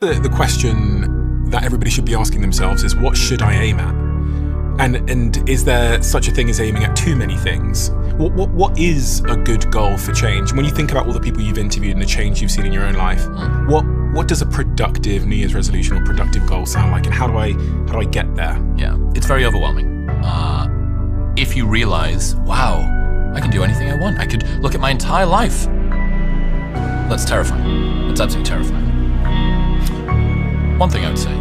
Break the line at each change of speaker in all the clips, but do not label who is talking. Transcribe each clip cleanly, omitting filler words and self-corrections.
The question that everybody should be asking themselves is, what should I aim at? And is there such a thing as aiming at too many things? What is a good goal for change? And when you think about all the people you've interviewed and the change you've seen in your own life, what does a productive New Year's resolution or productive goal sound like? And how do I get there?
Yeah, it's very overwhelming. If you realize, wow, I can do anything I want. I could look at my entire life. That's terrifying. That's absolutely terrifying. One thing I would say,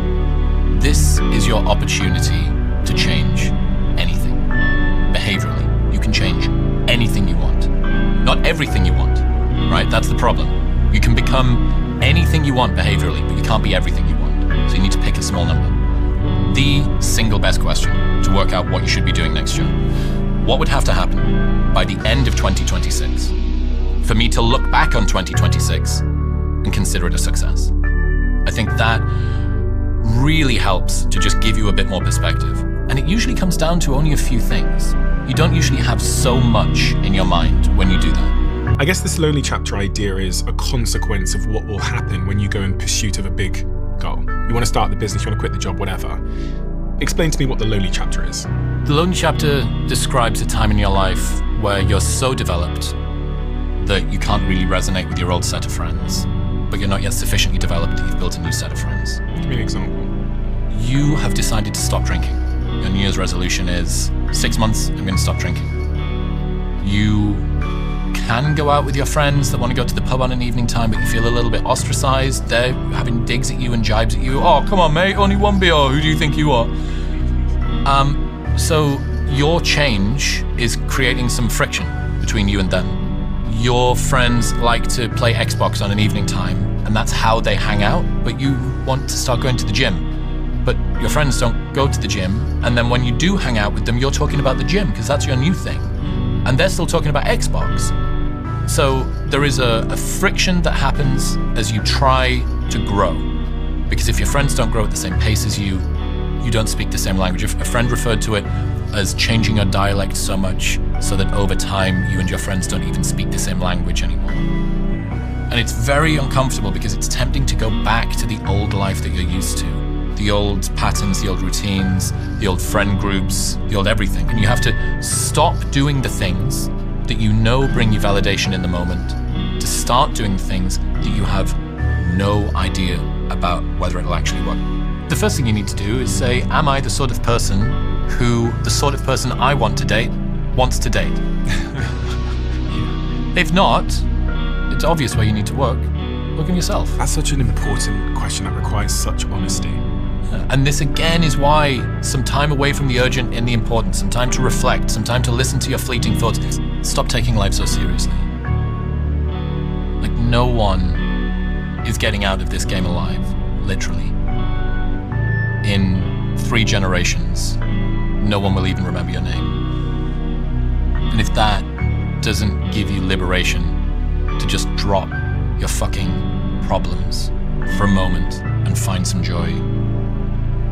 this is your opportunity to change anything. Behaviorally, you can change anything you want. Not everything you want, right? That's the problem. You can become anything you want behaviorally, but you can't be everything you want. So you need to pick a small number. The single best question to work out what you should be doing next year. What would have to happen by the end of 2026 for me to look back on 2026 and consider it a success? I think that really helps to just give you a bit more perspective. And it usually comes down to only a few things. You don't usually have so much in your mind when you do that.
I guess this lonely chapter idea is a consequence of what will happen when you go in pursuit of a big goal. You want to start the business, you want to quit the job, whatever. Explain to me what the lonely chapter is.
The lonely chapter describes a time in your life where you're so developed that you can't really resonate with your old set of friends, but you're not yet sufficiently developed that you've built a new set of friends.
Give me an example.
You have decided to stop drinking. Your New Year's resolution is 6 months, I'm going to stop drinking. You can go out with your friends that want to go to the pub on an evening time, but you feel a little bit ostracized. They're having digs at you and jibes at you. Oh, come on, mate, only one beer. Who do you think you are? So your change is creating some friction between you and them. Your friends like to play Xbox on an evening time, and that's how they hang out, but you want to start going to the gym. But your friends don't go to the gym, and then when you do hang out with them, you're talking about the gym, because that's your new thing. And they're still talking about Xbox. So there is a friction that happens as you try to grow. Because if your friends don't grow at the same pace as you, you don't speak the same language. A friend referred to it as changing your dialect so much so that over time you and your friends don't even speak the same language anymore. And it's very uncomfortable because it's tempting to go back to the old life that you're used to. The old patterns, the old routines, the old friend groups, the old everything. And you have to stop doing the things that you know bring you validation in the moment to start doing the things that you have no idea about whether it'll actually work. The first thing you need to do is say, am I the sort of person who the sort of person I want to date wants to date? If not, it's obvious where you need to work. Look on yourself.
That's such an important question that requires such honesty.
And this again is why some time away from the urgent and the important, some time to reflect, some time to listen to your fleeting thoughts. Stop taking life so seriously. Like, no one is getting out of this game alive, literally. In 3 generations, no one will even remember your name. And if that doesn't give you liberation to just drop your fucking problems for a moment and find some joy,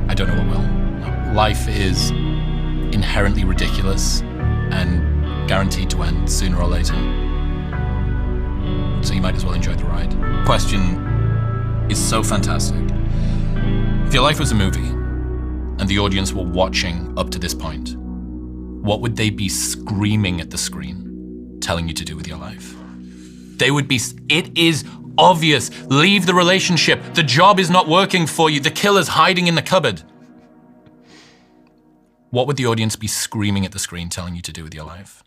I don't know what will. Life is inherently ridiculous and guaranteed to end sooner or later. So you might as well enjoy the ride. Question is so fantastic. If your life was a movie and the audience were watching up to this point, what would they be screaming at the screen, telling you to do with your life? They would be, it is obvious, leave the relationship, the job is not working for you, the killer's hiding in the cupboard. What would the audience be screaming at the screen, telling you to do with your life?